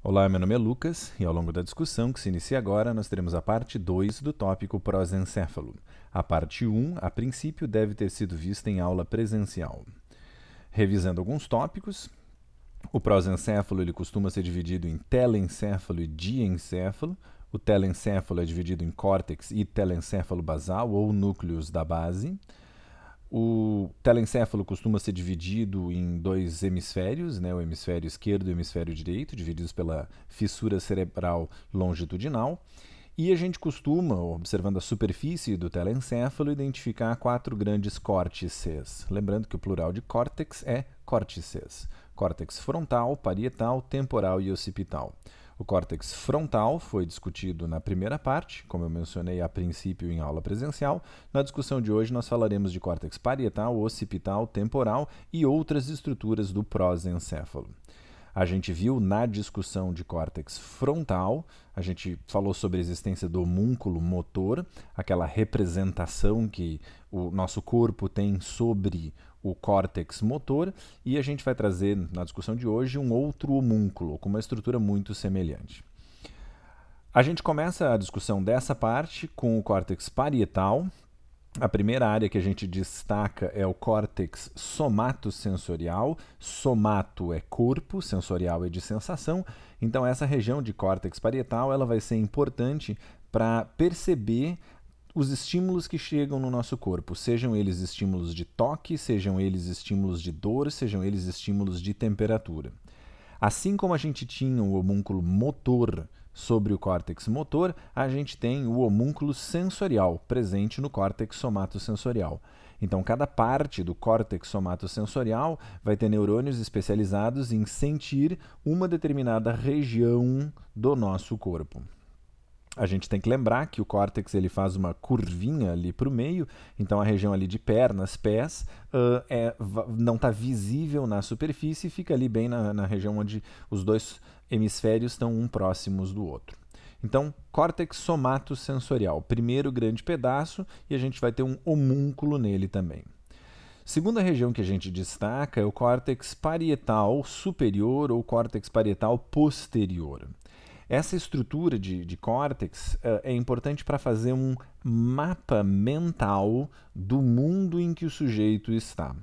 Olá, meu nome é Lucas e ao longo da discussão que se inicia agora, nós teremos a parte 2 do tópico prosencéfalo. A parte 1, a princípio, deve ter sido vista em aula presencial. Revisando alguns tópicos, o prosencéfalo ele costuma ser dividido em telencéfalo e diencéfalo. O telencéfalo é dividido em córtex e telencéfalo basal ou núcleos da base. O telencéfalo costuma ser dividido em dois hemisférios, né, o hemisfério esquerdo e o hemisfério direito, divididos pela fissura cerebral longitudinal. E a gente costuma, observando a superfície do telencéfalo, identificar 4 grandes córtices. Lembrando que o plural de córtex é córtices. Córtex frontal, parietal, temporal e occipital. O córtex frontal foi discutido na primeira parte, como eu mencionei a princípio em aula presencial. Na discussão de hoje nós falaremos de córtex parietal, occipital, temporal e outras estruturas do prosencéfalo. A gente viu na discussão de córtex frontal, a gente falou sobre a existência do homúnculo motor, aquela representação que o nosso corpo tem sobre o córtex motor, e a gente vai trazer na discussão de hoje um outro homúnculo com uma estrutura muito semelhante. A gente começa a discussão dessa parte com o córtex parietal. A primeira área que a gente destaca é o córtex somatosensorial. Somato é corpo, sensorial é de sensação. Então essa região de córtex parietal ela vai ser importante para perceber os estímulos que chegam no nosso corpo, sejam eles estímulos de toque, sejam eles estímulos de dor, sejam eles estímulos de temperatura. Assim como a gente tinha o homúnculo motor sobre o córtex motor, a gente tem o homúnculo sensorial presente no córtex somatosensorial. Então, cada parte do córtex somatosensorial vai ter neurônios especializados em sentir uma determinada região do nosso corpo. A gente tem que lembrar que o córtex ele faz uma curvinha ali para o meio, então a região ali de pernas, pés, não está visível na superfície, fica ali bem na região onde os dois hemisférios estão um próximos do outro. Então, córtex somatosensorial, primeiro grande pedaço, e a gente vai ter um homúnculo nele também. Segunda região que a gente destaca é o córtex parietal superior ou córtex parietal posterior. Essa estrutura de córtex é importante para fazer um mapa mental do mundo em que o sujeito está.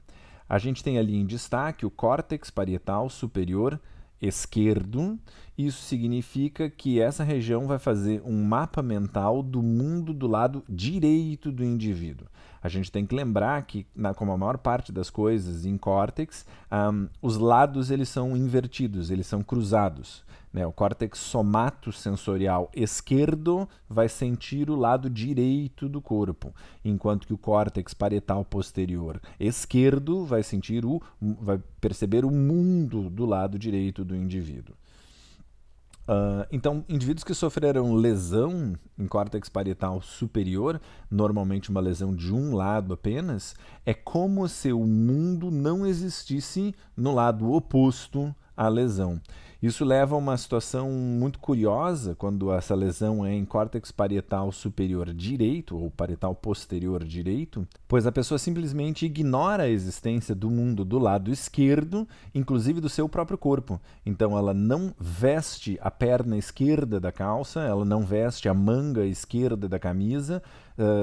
A gente tem ali em destaque o córtex parietal superior esquerdo. Isso significa que essa região vai fazer um mapa mental do mundo do lado direito do indivíduo. A gente tem que lembrar que, como a maior parte das coisas em córtex, os lados eles são invertidos, eles são cruzados. O córtex somatosensorial esquerdo vai sentir o lado direito do corpo, enquanto que o córtex parietal posterior esquerdo vai perceber o mundo do lado direito do indivíduo. Então, indivíduos que sofreram lesão em córtex parietal superior, normalmente uma lesão de um lado apenas, é como se o mundo não existisse no lado oposto à lesão. Isso leva a uma situação muito curiosa quando essa lesão é em córtex parietal superior direito ou parietal posterior direito, pois a pessoa simplesmente ignora a existência do mundo do lado esquerdo, inclusive do seu próprio corpo. Então ela não veste a perna esquerda da calça, ela não veste a manga esquerda da camisa.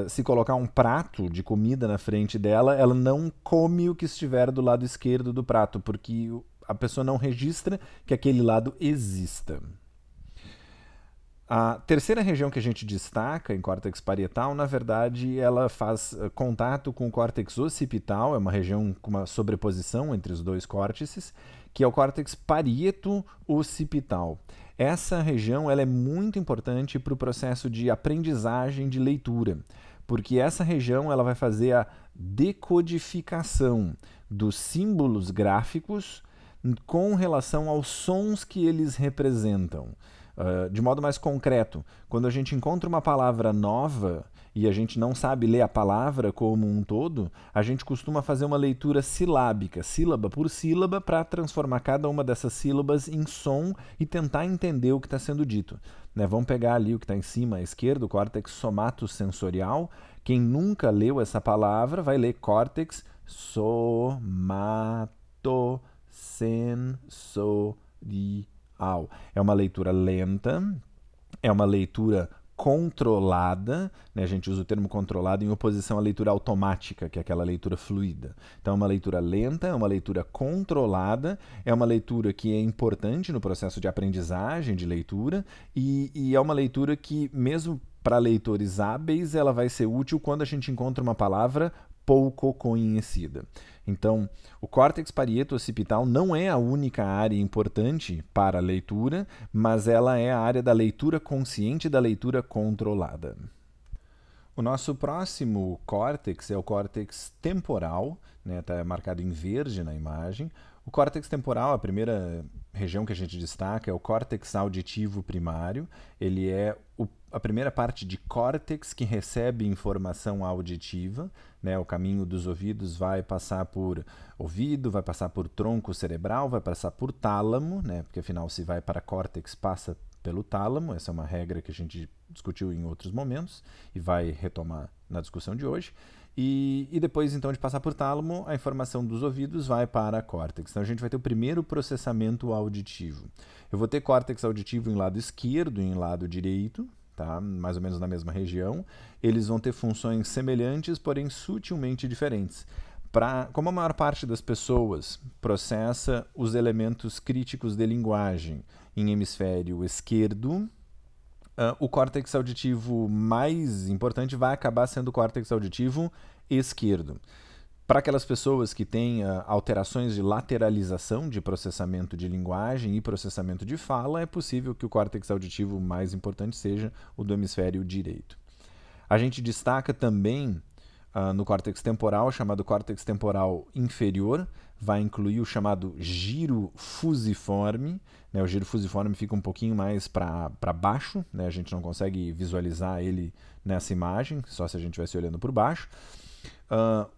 Se colocar um prato de comida na frente dela, ela não come o que estiver do lado esquerdo do prato, porque a pessoa não registra que aquele lado exista. A terceira região que a gente destaca em córtex parietal, na verdade, ela faz contato com o córtex occipital, é uma região com uma sobreposição entre os dois córtices, que é o córtex parieto-occipital. Essa região ela é muito importante para o processo de aprendizagem de leitura, porque essa região ela vai fazer a decodificação dos símbolos gráficos com relação aos sons que eles representam. De modo mais concreto, quando a gente encontra uma palavra nova e a gente não sabe ler a palavra como um todo, a gente costuma fazer uma leitura silábica, sílaba por sílaba, para transformar cada uma dessas sílabas em som e tentar entender o que está sendo dito. Vamos pegar ali o que está em cima à esquerda, o córtex somatosensorial. Quem nunca leu essa palavra vai ler córtex somatosensorial. ao. É uma leitura lenta, é uma leitura controlada, né? A gente usa o termo controlado em oposição à leitura automática, que é aquela leitura fluida. Então, é uma leitura lenta, é uma leitura controlada, é uma leitura que é importante no processo de aprendizagem de leitura e é uma leitura que, mesmo para leitores hábeis, ela vai ser útil quando a gente encontra uma palavra pouco conhecida. Então, o córtex parieto-occipital não é a única área importante para a leitura, mas ela é a área da leitura consciente e da leitura controlada. O nosso próximo córtex é o córtex temporal, né? Está marcado em verde na imagem. O córtex temporal, a primeira região que a gente destaca é o córtex auditivo primário. Ele é a primeira parte de córtex que recebe informação auditiva, né? O caminho dos ouvidos vai passar por ouvido, vai passar por tronco cerebral, vai passar por tálamo, né? Porque afinal, se vai para córtex, passa pelo tálamo. Essa é uma regra que a gente discutiu em outros momentos e vai retomar na discussão de hoje. E depois, então, de passar por tálamo, a informação dos ouvidos vai para a córtex. Então, a gente vai ter o primeiro processamento auditivo. Eu vou ter córtex auditivo em lado esquerdo e em lado direito, tá? Mais ou menos na mesma região. Eles vão ter funções semelhantes, porém sutilmente diferentes. Como a maior parte das pessoas processa os elementos críticos de linguagem em hemisfério esquerdo, o córtex auditivo mais importante vai acabar sendo o córtex auditivo esquerdo. Para aquelas pessoas que têm alterações de lateralização de processamento de linguagem e processamento de fala, é possível que o córtex auditivo mais importante seja o do hemisfério direito. A gente destaca também no córtex temporal, chamado córtex temporal inferior, vai incluir o chamado giro fusiforme, né? O giro fusiforme fica um pouquinho mais para baixo, né? A gente não consegue visualizar ele nessa imagem, só se a gente estivesse olhando por baixo.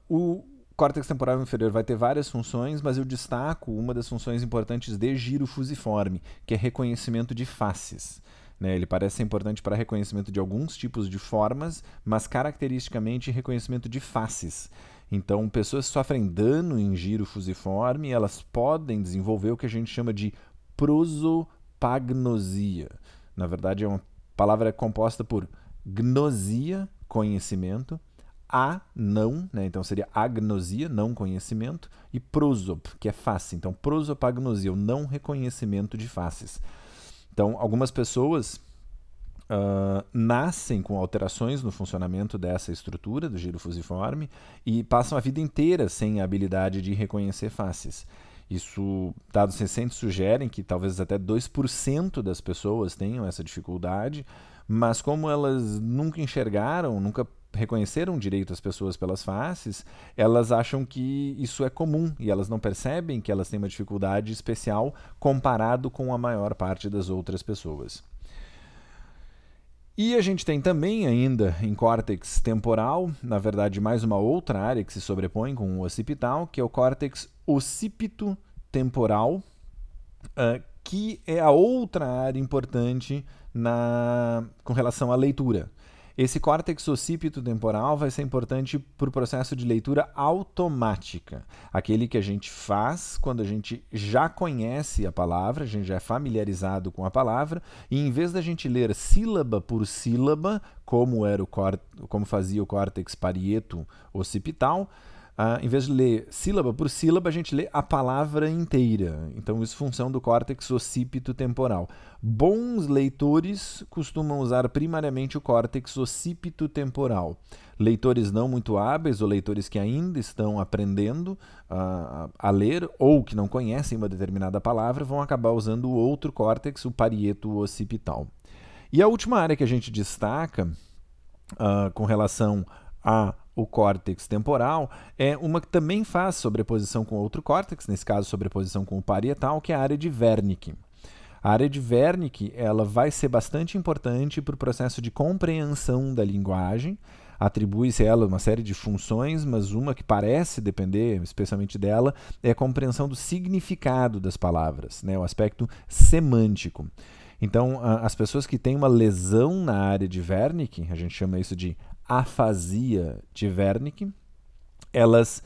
O córtex temporal inferior vai ter várias funções, mas eu destaco uma das funções importantes de giro fusiforme, que é reconhecimento de faces. Ele parece ser importante para reconhecimento de alguns tipos de formas, mas caracteristicamente reconhecimento de faces. Então, pessoas que sofrem dano em giro fusiforme, elas podem desenvolver o que a gente chama de prosopagnosia. Na verdade, é uma palavra composta por gnosia, conhecimento, não, né? Então seria agnosia, não conhecimento, e prosop, que é face. Então, prosopagnosia, o não reconhecimento de faces. Então, algumas pessoas nascem com alterações no funcionamento dessa estrutura do giro fusiforme e passam a vida inteira sem a habilidade de reconhecer faces. Isso, dados recentes sugerem que talvez até 2% das pessoas tenham essa dificuldade, mas como elas nunca enxergaram, nunca reconheceram direito as pessoas pelas faces, elas acham que isso é comum e elas não percebem que elas têm uma dificuldade especial comparado com a maior parte das outras pessoas. E a gente tem também ainda em córtex temporal, na verdade mais uma outra área que se sobrepõe com o occipital, que é o córtex occipito-temporal, que é a outra área importante com relação à leitura. Esse córtex occipito-temporal vai ser importante para o processo de leitura automática, aquele que a gente faz quando a gente já conhece a palavra, a gente já é familiarizado com a palavra, e em vez da gente ler sílaba por sílaba, como fazia o córtex parieto-occipital, em vez de ler sílaba por sílaba, a gente lê a palavra inteira. Então, isso é função do córtex occipito-temporal. Bons leitores costumam usar primariamente o córtex occipito-temporal. Leitores não muito hábeis ou leitores que ainda estão aprendendo a ler ou que não conhecem uma determinada palavra vão acabar usando o outro córtex, o parieto-occipital. E a última área que a gente destaca com relação o córtex temporal é uma que também faz sobreposição com outro córtex, nesse caso sobreposição com o parietal, que é a área de Wernicke. A área de Wernicke ela vai ser bastante importante para o processo de compreensão da linguagem. Atribui-se a ela uma série de funções, mas uma que parece depender especialmente dela é a compreensão do significado das palavras, né? O aspecto semântico. Então, as pessoas que têm uma lesão na área de Wernicke, a gente chama isso de afasia de Wernicke, elas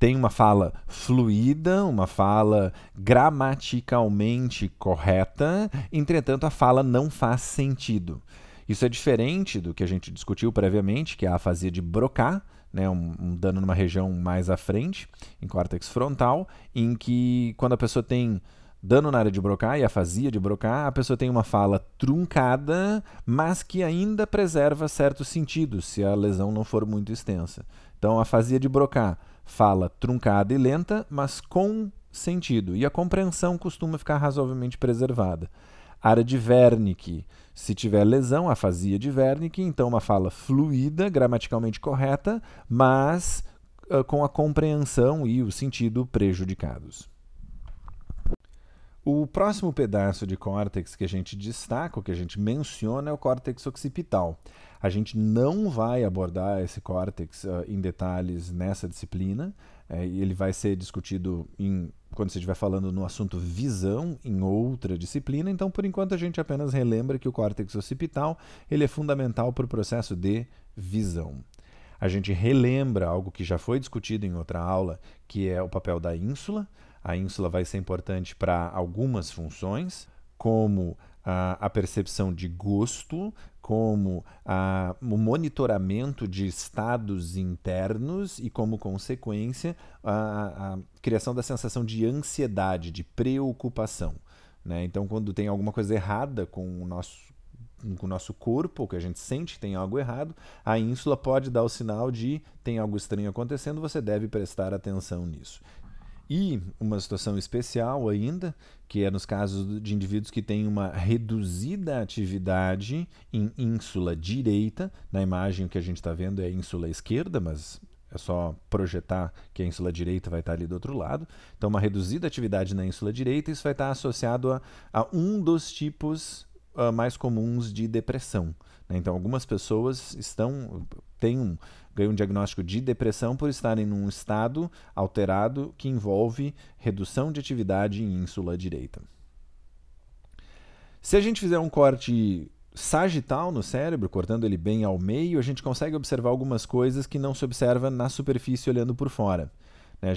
tem uma fala fluida, uma fala gramaticalmente correta, entretanto a fala não faz sentido. Isso é diferente do que a gente discutiu previamente, que é a afasia de Broca, né, um dano numa região mais à frente, em córtex frontal, em que quando a pessoa tem dano na área de Broca e afasia de Broca, a pessoa tem uma fala truncada, mas que ainda preserva certo sentido, se a lesão não for muito extensa. Então, a afasia de Broca, fala truncada e lenta, mas com sentido, e a compreensão costuma ficar razoavelmente preservada. Área de Wernicke, se tiver lesão, afasia de Wernicke, então uma fala fluida, gramaticalmente correta, mas com a compreensão e o sentido prejudicados. O próximo pedaço de córtex que a gente destaca, o que a gente menciona, é o córtex occipital. A gente não vai abordar esse córtex em detalhes nessa disciplina. Ele vai ser discutido quando você estiver falando no assunto visão, em outra disciplina. Então, por enquanto, a gente apenas relembra que o córtex occipital ele é fundamental para o processo de visão. A gente relembra algo que já foi discutido em outra aula, que é o papel da ínsula. A ínsula vai ser importante para algumas funções, como a percepção de gosto, como o monitoramento de estados internos e, como consequência, a criação da sensação de ansiedade, de preocupação, né? Então, quando tem alguma coisa errada com o nosso corpo, ou que a gente sente que tem algo errado, a ínsula pode dar o sinal de tem algo estranho acontecendo, você deve prestar atenção nisso. E uma situação especial ainda, que é nos casos de indivíduos que têm uma reduzida atividade em ínsula direita. Na imagem que a gente está vendo é a ínsula esquerda, mas é só projetar que a ínsula direita vai estar ali do outro lado. Então, uma reduzida atividade na ínsula direita, isso vai estar associado a um dos tipos mais comuns de depressão, né? Então, algumas pessoas ganham um diagnóstico de depressão por estarem num estado alterado que envolve redução de atividade em ínsula direita. Se a gente fizer um corte sagital no cérebro, cortando ele bem ao meio, a gente consegue observar algumas coisas que não se observa na superfície olhando por fora. A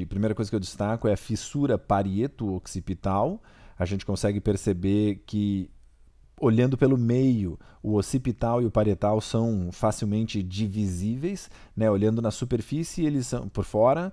primeira coisa que eu destaco é a fissura parieto-occipital. A gente consegue perceber que, olhando pelo meio, o occipital e o parietal são facilmente divisíveis, né? Olhando na superfície, eles são por fora,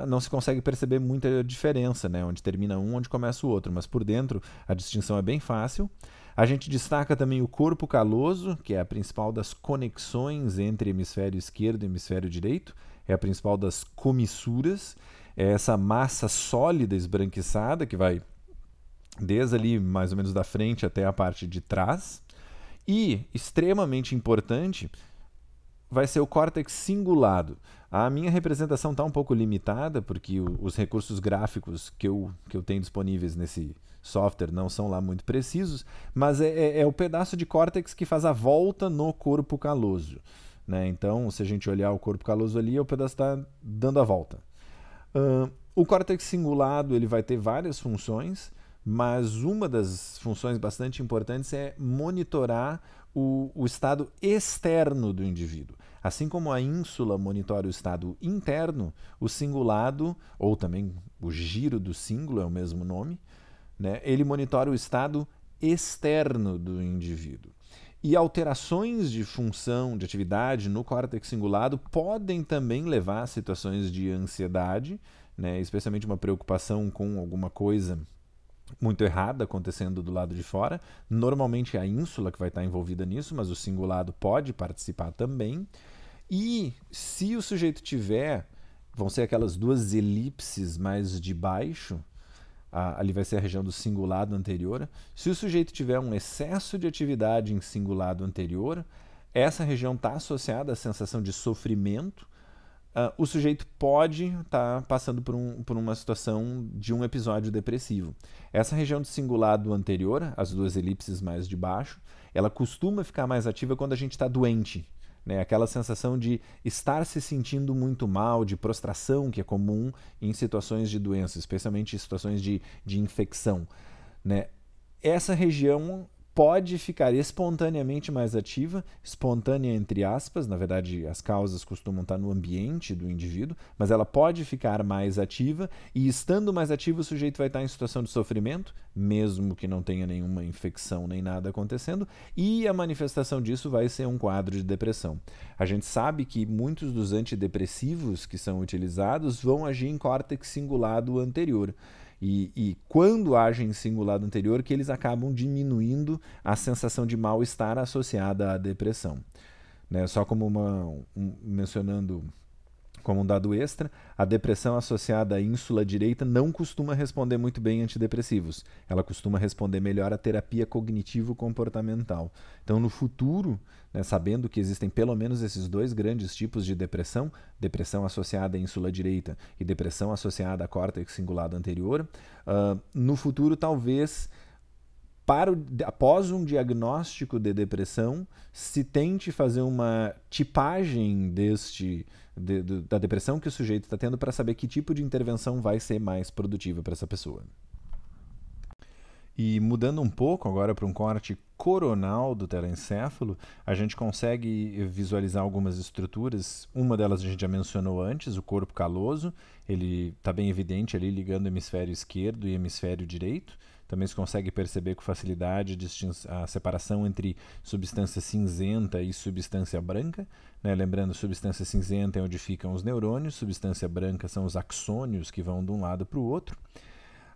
não se consegue perceber muita diferença, né? Onde termina um, onde começa o outro, mas por dentro a distinção é bem fácil. A gente destaca também o corpo caloso, que é a principal das conexões entre hemisfério esquerdo e hemisfério direito, é a principal das comissuras, é essa massa sólida esbranquiçada que vai desde ali mais ou menos da frente até a parte de trás. E, extremamente importante, vai ser o córtex cingulado. A minha representação está um pouco limitada, porque os recursos gráficos que eu tenho disponíveis nesse software não são lá muito precisos, mas é o pedaço de córtex que faz a volta no corpo caloso, né? Então, se a gente olhar o corpo caloso ali, o pedaço está dando a volta. O córtex cingulado ele vai ter várias funções, mas uma das funções bastante importantes é monitorar o estado externo do indivíduo. Assim como a ínsula monitora o estado interno, o cingulado, ou também o giro do cíngulo, é o mesmo nome, né? Ele monitora o estado externo do indivíduo. E alterações de função, de atividade no córtex cingulado podem também levar a situações de ansiedade, né? Especialmente uma preocupação com alguma coisa muito errada acontecendo do lado de fora. Normalmente é a ínsula que vai estar envolvida nisso, mas o cingulado pode participar também. E se o sujeito tiver, vão ser aquelas duas elipses mais de baixo, ali vai ser a região do cingulado anterior. Se o sujeito tiver um excesso de atividade em cingulado anterior, essa região está associada à sensação de sofrimento. O sujeito pode estar passando por uma situação de um episódio depressivo. Essa região do cingulado anterior, as duas elipses mais de baixo, ela costuma ficar mais ativa quando a gente está doente, né? Aquela sensação de estar se sentindo muito mal, de prostração, que é comum em situações de doença, especialmente em situações de infecção, né? Essa região pode ficar espontaneamente mais ativa, espontânea entre aspas, na verdade as causas costumam estar no ambiente do indivíduo, mas ela pode ficar mais ativa e estando mais ativa o sujeito vai estar em situação de sofrimento, mesmo que não tenha nenhuma infecção nem nada acontecendo, e a manifestação disso vai ser um quadro de depressão. A gente sabe que muitos dos antidepressivos que são utilizados vão agir em córtex cingulado anterior. E quando agem em cingulado anterior, que eles acabam diminuindo a sensação de mal-estar associada à depressão. Né? Só como mencionando como um dado extra, a depressão associada à ínsula direita não costuma responder muito bem a antidepressivos. Ela costuma responder melhor à terapia cognitivo-comportamental. Então, no futuro, né, sabendo que existem pelo menos esses dois grandes tipos de depressão, depressão associada à ínsula direita e depressão associada a córtex cingulado anterior, no futuro, talvez, após um diagnóstico de depressão, se tente fazer uma tipagem da depressão que o sujeito está tendo para saber que tipo de intervenção vai ser mais produtiva para essa pessoa. E mudando um pouco agora para um corte coronal do telencéfalo, a gente consegue visualizar algumas estruturas. Uma delas a gente já mencionou antes, o corpo caloso. Ele está bem evidente ali ligando o hemisfério esquerdo e hemisfério direito. Também se consegue perceber com facilidade a separação entre substância cinzenta e substância branca. Né? Lembrando, substância cinzenta é onde ficam os neurônios, substância branca são os axônios que vão de um lado para o outro.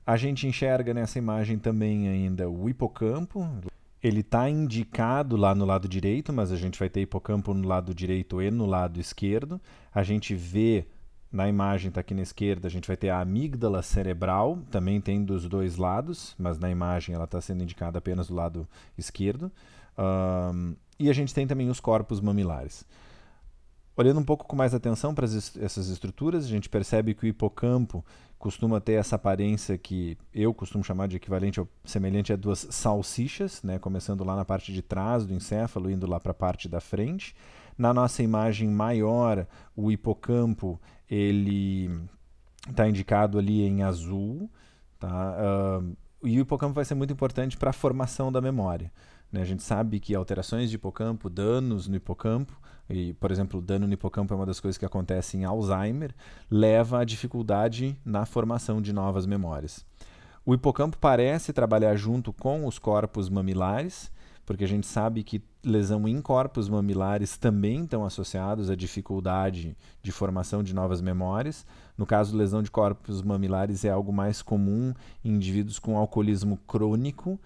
A gente enxerga nessa imagem também ainda o hipocampo. Ele está indicado lá no lado direito, mas a gente vai ter hipocampo no lado direito e no lado esquerdo. A gente vê, na imagem está aqui na esquerda, a gente vai ter a amígdala cerebral, também tem dos dois lados, mas na imagem ela está sendo indicada apenas do lado esquerdo. E a gente tem também os corpos mamilares. Olhando um pouco com mais atenção para essas estruturas, a gente percebe que o hipocampo costuma ter essa aparência que eu costumo chamar de equivalente ou semelhante a duas salsichas, né? Começando lá na parte de trás do encéfalo, indo lá para a parte da frente. Na nossa imagem maior, o hipocampo ele está indicado ali em azul, tá? E o hipocampo vai ser muito importante para a formação da memória. Né? A gente sabe que alterações de hipocampo, danos no hipocampo, e, por exemplo, o dano no hipocampo é uma das coisas que acontece em Alzheimer, leva à dificuldade na formação de novas memórias. O hipocampo parece trabalhar junto com os corpos mamilares, porque a gente sabe que lesão em corpos mamilares também estão associados à dificuldade de formação de novas memórias. No caso, lesão de corpos mamilares é algo mais comum em indivíduos com alcoolismo crônico.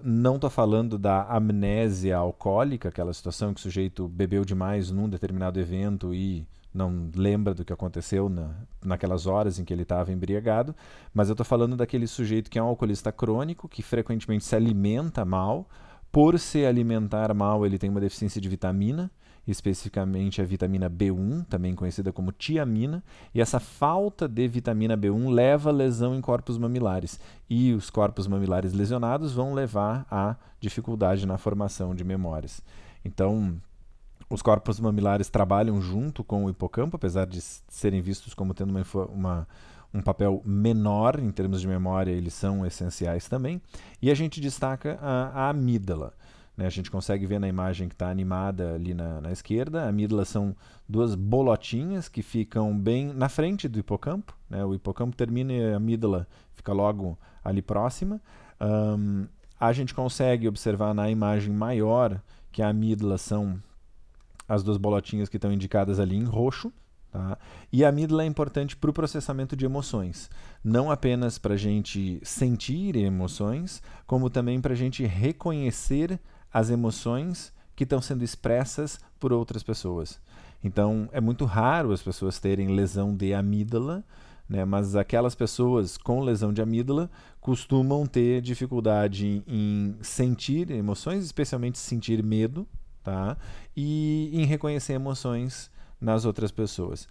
Não estou falando da amnésia alcoólica, aquela situação que o sujeito bebeu demais num determinado evento e não lembra do que aconteceu naquelas horas em que ele estava embriagado, mas eu estou falando daquele sujeito que é um alcoolista crônico, que frequentemente se alimenta mal. Por se alimentar mal, ele tem uma deficiência de vitamina, especificamente a vitamina B1, também conhecida como tiamina, e essa falta de vitamina B1 leva a lesão em corpos mamilares, e os corpos mamilares lesionados vão levar a dificuldade na formação de memórias. Então, os corpos mamilares trabalham junto com o hipocampo, apesar de serem vistos como tendo um papel menor em termos de memória, eles são essenciais também. E a gente destaca a amígdala. Né? A gente consegue ver na imagem que está animada ali na esquerda. A amígdala são duas bolotinhas que ficam bem na frente do hipocampo. Né? O hipocampo termina e a amígdala fica logo ali próxima. A gente consegue observar na imagem maior que a amígdala são as duas bolotinhas que estão indicadas ali em roxo. Tá? E a amígdala é importante para o processamento de emoções, não apenas para a gente sentir emoções, como também para a gente reconhecer as emoções que estão sendo expressas por outras pessoas. Então, é muito raro as pessoas terem lesão de amígdala, né? Mas aquelas pessoas com lesão de amígdala costumam ter dificuldade em sentir emoções, especialmente sentir medo, tá? E em reconhecer emoções nas outras pessoas.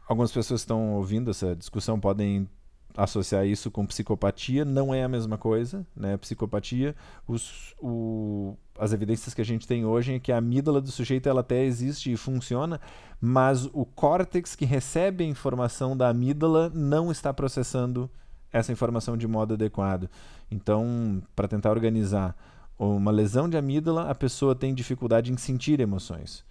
Algumas pessoas que estão ouvindo essa discussão podem associar isso com psicopatia. Não é a mesma coisa, né? Psicopatia, as evidências que a gente tem hoje é que a amígdala do sujeito ela até existe e funciona, mas o córtex que recebe a informação da amígdala não está processando essa informação de modo adequado. Então, para tentar organizar uma lesão de amígdala, a pessoa tem dificuldade em sentir emoções.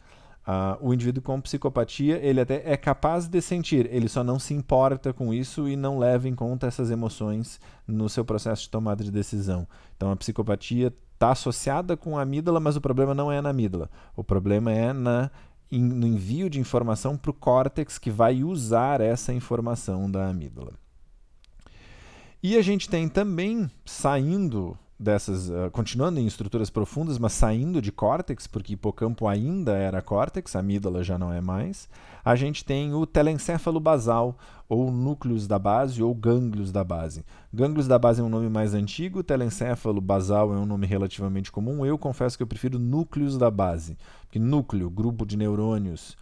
O indivíduo com psicopatia, ele até é capaz de sentir, ele só não se importa com isso e não leva em conta essas emoções no seu processo de tomada de decisão. Então, a psicopatia está associada com a amígdala, mas o problema não é na amígdala. O problema é no envio de informação para o córtex, que vai usar essa informação da amígdala. E a gente tem também, saindo dessas, continuando em estruturas profundas, mas saindo de córtex, porque hipocampo ainda era córtex, a amígdala já não é mais, a gente tem o telencéfalo basal, ou núcleos da base, ou gânglios da base. Gânglios da base é um nome mais antigo, telencéfalo basal é um nome relativamente comum. Eu confesso que eu prefiro núcleos da base, porque núcleo, grupo de neurônios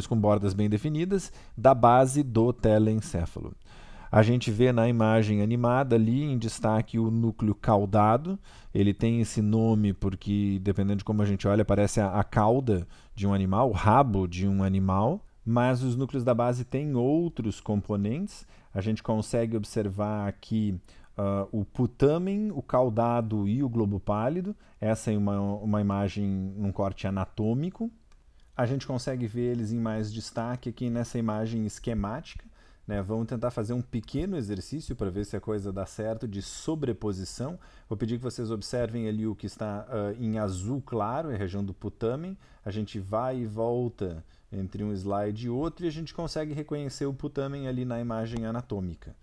com bordas bem definidas, da base do telencéfalo. A gente vê na imagem animada ali em destaque o núcleo caudado. Ele tem esse nome porque, dependendo de como a gente olha, parece a cauda de um animal, o rabo de um animal. Mas os núcleos da base têm outros componentes. A gente consegue observar aqui o putamen, o caudado e o globo pálido. Essa é uma imagem, um corte anatômico. A gente consegue ver eles em mais destaque aqui nessa imagem esquemática. Vamos tentar fazer um pequeno exercício para ver se a coisa dá certo de sobreposição. Vou pedir que vocês observem ali o que está em azul claro, é a região do putamen. A gente vai e volta entre um slide e outro e a gente consegue reconhecer o putamen ali na imagem anatômica.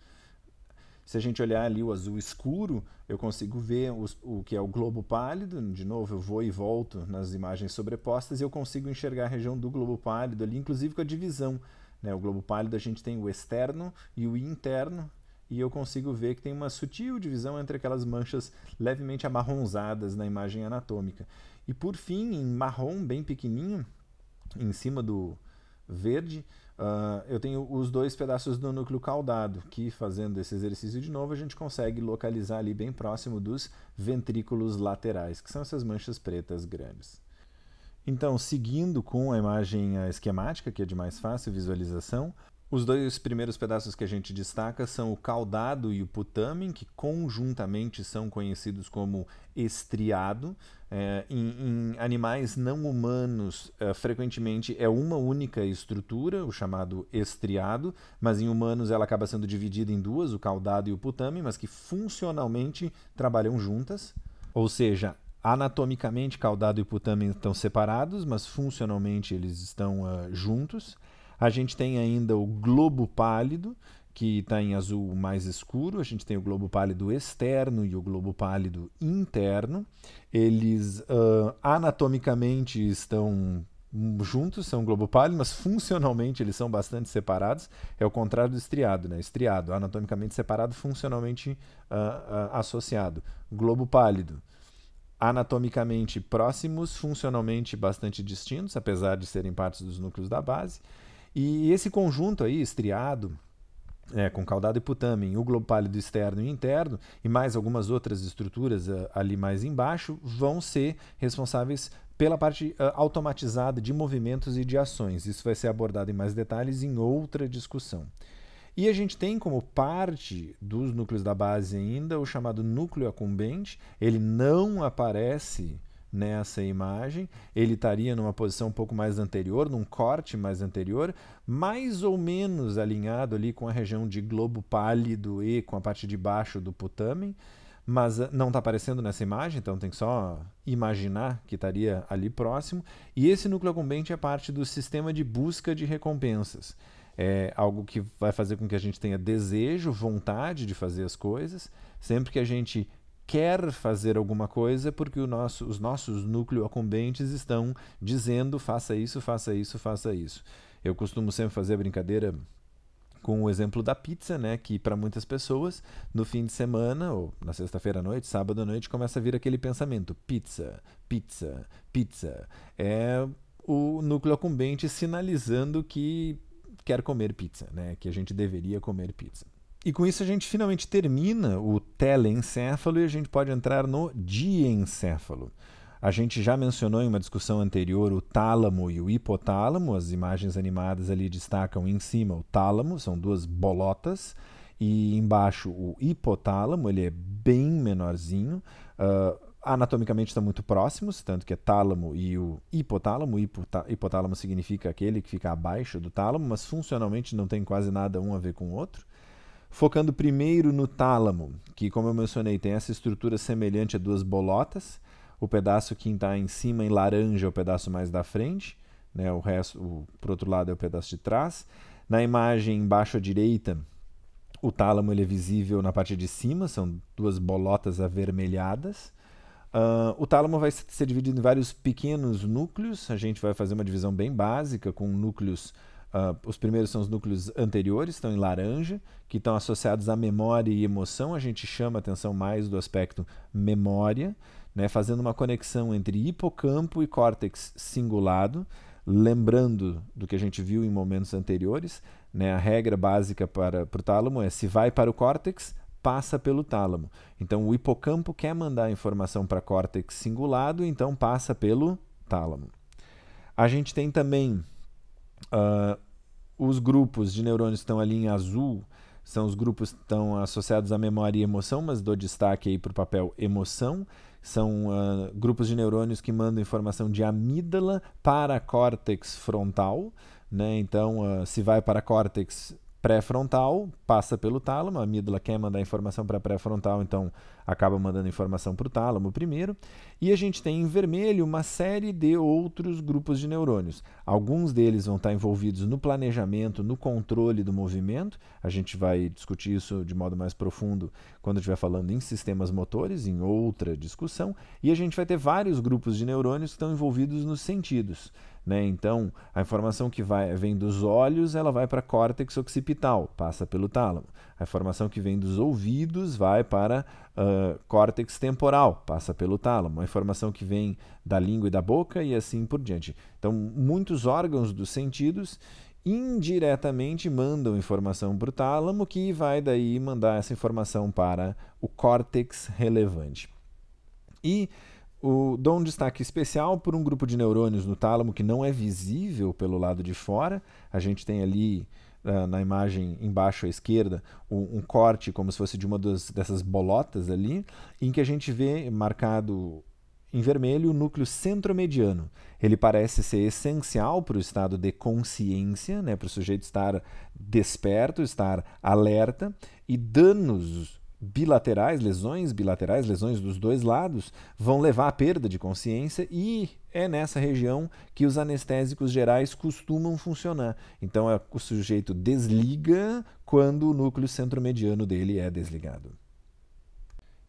Se a gente olhar ali o azul escuro, eu consigo ver o que é o globo pálido. De novo, eu vou e volto nas imagens sobrepostas e eu consigo enxergar a região do globo pálido ali, inclusive com a divisão. O globo pálido a gente tem o externo e o interno, e eu consigo ver que tem uma sutil divisão entre aquelas manchas levemente amarronzadas na imagem anatômica. E por fim, em marrom bem pequenininho, em cima do verde, eu tenho os dois pedaços do núcleo caudado, que fazendo esse exercício de novo a gente consegue localizar ali bem próximo dos ventrículos laterais, que são essas manchas pretas grandes. Então, seguindo com a imagem esquemática, que é de mais fácil visualização, os dois primeiros pedaços que a gente destaca são o caudado e o putamen, que conjuntamente são conhecidos como estriado. Em animais não humanos, frequentemente é uma única estrutura, o chamado estriado, mas em humanos ela acaba sendo dividida em duas, o caudado e o putamen, mas que funcionalmente trabalham juntas, ou seja, anatomicamente, caudado e putamen estão separados, mas funcionalmente eles estão juntos. A gente tem ainda o globo pálido, que está em azul mais escuro. A gente tem o globo pálido externo e o globo pálido interno. Eles anatomicamente estão juntos, são globo pálido, mas funcionalmente eles são bastante separados. É o contrário do estriado, Estriado, anatomicamente separado, funcionalmente associado. Globo pálido, anatomicamente próximos, funcionalmente bastante distintos, apesar de serem partes dos núcleos da base. E esse conjunto aí, estriado, com caudado e putamen, o globo pálido externo e interno, e mais algumas outras estruturas ali mais embaixo, vão ser responsáveis pela parte automatizada de movimentos e de ações. Isso vai ser abordado em mais detalhes em outra discussão. E a gente tem como parte dos núcleos da base ainda o chamado núcleo acumbente. Ele não aparece nessa imagem, ele estaria numa posição um pouco mais anterior, num corte mais anterior, mais ou menos alinhado ali com a região de globo pálido e com a parte de baixo do putamen, mas não está aparecendo nessa imagem, então tem que só imaginar que estaria ali próximo. E esse núcleo acumbente é parte do sistema de busca de recompensas. É algo que vai fazer com que a gente tenha desejo, vontade de fazer as coisas. Sempre que a gente quer fazer alguma coisa, porque os nossos núcleos acumbentes estão dizendo faça isso, faça isso, faça isso. Eu costumo sempre fazer a brincadeira com o exemplo da pizza, que para muitas pessoas, no fim de semana, ou na sexta-feira à noite, sábado à noite, começa a vir aquele pensamento, pizza, pizza, pizza. É o núcleo acumbente sinalizando que quer comer pizza, que a gente deveria comer pizza. E com isso a gente finalmente termina o telencéfalo e a gente pode entrar no diencéfalo. A gente já mencionou em uma discussão anterior o tálamo e o hipotálamo. As imagens animadas ali destacam em cima o tálamo, são duas bolotas, e embaixo o hipotálamo, ele é bem menorzinho. Anatomicamente estão muito próximos, tanto que é tálamo e o hipotálamo. Hipotálamo significa aquele que fica abaixo do tálamo, mas funcionalmente não tem quase nada um a ver com o outro. Focando primeiro no tálamo, que, como eu mencionei, tem essa estrutura semelhante a duas bolotas. O pedaço que está em cima, em laranja, é o pedaço mais da frente, né? O resto, por outro lado, é o pedaço de trás. Na imagem embaixo à direita, o tálamo ele é visível na parte de cima, são duas bolotas avermelhadas. O tálamo vai ser dividido em vários pequenos núcleos. A gente vai fazer uma divisão bem básica com núcleos. Os primeiros são os núcleos anteriores, estão em laranja, que estão associados à memória e emoção. A gente chama a atenção mais do aspecto memória, né, fazendo uma conexão entre hipocampo e córtex cingulado, lembrando do que a gente viu em momentos anteriores, né, a regra básica para o tálamo é: se vai para o córtex, passa pelo tálamo. Então, o hipocampo quer mandar a informação para córtex cingulado, então passa pelo tálamo. A gente tem também os grupos de neurônios que estão ali em azul, são os grupos que estão associados à memória e emoção, mas dou destaque aí para o papel emoção. São grupos de neurônios que mandam informação de amígdala para córtex frontal, né? Então, se vai para córtex pré-frontal, passa pelo tálamo. A amígdala quer mandar informação para pré-frontal, então acaba mandando informação para o tálamo primeiro. E a gente tem em vermelho uma série de outros grupos de neurônios. Alguns deles vão estar envolvidos no planejamento, no controle do movimento. A gente vai discutir isso de modo mais profundo quando estiver falando em sistemas motores, em outra discussão. E a gente vai ter vários grupos de neurônios que estão envolvidos nos sentidos, né? Então, a informação que vem dos olhos, ela vai para córtex occipital, passa pelo tálamo. A informação que vem dos ouvidos vai para córtex temporal, passa pelo tálamo. A informação que vem da língua e da boca e assim por diante. Então, muitos órgãos dos sentidos indiretamente mandam informação para o tálamo, que vai daí mandar essa informação para o córtex relevante. E dou um destaque especial por um grupo de neurônios no tálamo que não é visível pelo lado de fora. A gente tem ali na imagem embaixo à esquerda um corte como se fosse de uma dessas bolotas ali, em que a gente vê marcado em vermelho o núcleo centromediano. Ele parece ser essencial para o estado de consciência, né, para o sujeito estar desperto, estar alerta, e danos bilaterais, lesões dos dois lados, vão levar à perda de consciência, e é nessa região que os anestésicos gerais costumam funcionar. Então, o sujeito desliga quando o núcleo centromediano dele é desligado.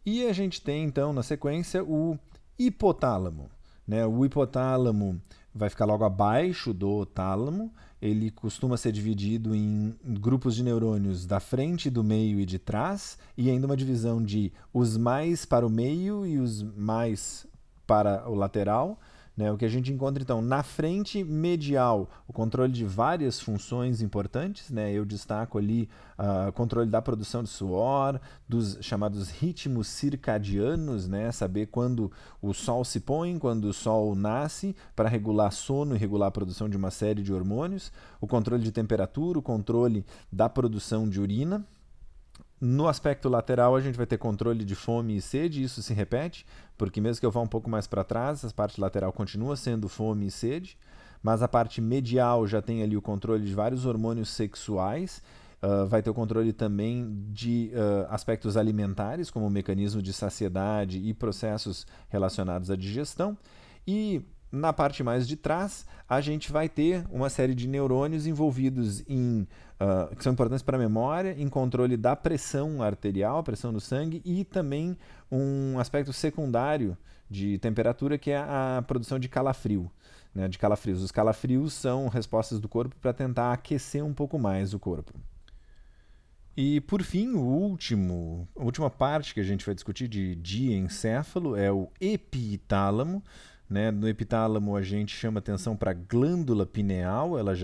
E a gente tem, então, na sequência, o hipotálamo, né? O hipotálamo vai ficar logo abaixo do tálamo. Ele costuma ser dividido em grupos de neurônios da frente, do meio e de trás, e ainda uma divisão de os mais para o meio e os mais para o lateral, né? O que a gente encontra, então, na frente medial, o controle de várias funções importantes, né? Eu destaco ali o controle da produção de suor, dos chamados ritmos circadianos, né? Saber quando o sol se põe, quando o sol nasce, para regular sono e regular a produção de uma série de hormônios. O controle de temperatura, o controle da produção de urina. No aspecto lateral, a gente vai ter controle de fome e sede, isso se repete, porque mesmo que eu vá um pouco mais para trás, a parte lateral continua sendo fome e sede, mas a parte medial já tem ali o controle de vários hormônios sexuais, vai ter o controle também de aspectos alimentares, como o mecanismo de saciedade e processos relacionados à digestão, e na parte mais de trás, a gente vai ter uma série de neurônios envolvidos que são importantes para a memória, em controle da pressão arterial, pressão no sangue, e também um aspecto secundário de temperatura, que é a produção de calafrio, né, de calafrios. Os calafrios são respostas do corpo para tentar aquecer um pouco mais o corpo. E, por fim, a última parte que a gente vai discutir de diencéfalo é o epitálamo, né? No epitálamo, a gente chama atenção para a glândula pineal, ela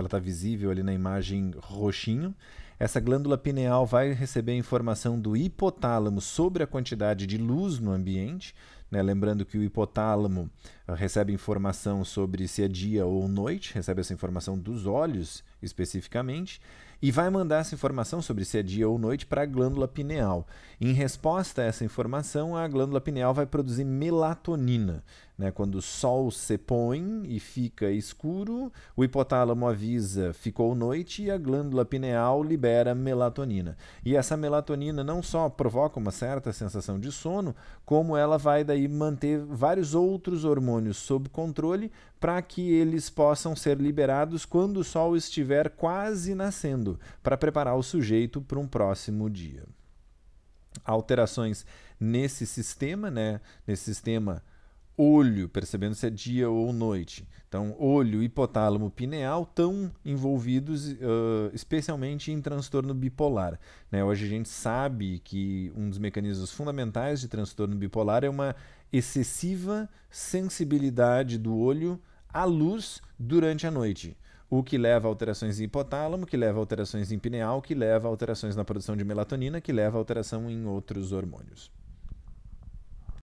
tá visível ali na imagem roxinho. Essa glândula pineal vai receber informação do hipotálamo sobre a quantidade de luz no ambiente, né? Lembrando que o hipotálamo recebe informação sobre se é dia ou noite, recebe essa informação dos olhos especificamente, e vai mandar essa informação sobre se é dia ou noite para a glândula pineal. Em resposta a essa informação, a glândula pineal vai produzir melatonina, né? Quando o sol se põe e fica escuro, o hipotálamo avisa ficou noite e a glândula pineal libera melatonina. E essa melatonina não só provoca uma certa sensação de sono, como ela vai daí manter vários outros hormônios sob controle para que eles possam ser liberados quando o sol estiver quase nascendo, para preparar o sujeito para um próximo dia. Alterações nesse sistema, né? Nesse sistema olho, percebendo se é dia ou noite. Então, olho e hipotálamo pineal estão envolvidos especialmente em transtorno bipolar, né? Hoje a gente sabe que um dos mecanismos fundamentais de transtorno bipolar é uma excessiva sensibilidade do olho à luz durante a noite, o que leva a alterações em hipotálamo, que leva a alterações em pineal, que leva a alterações na produção de melatonina, que leva a alteração em outros hormônios.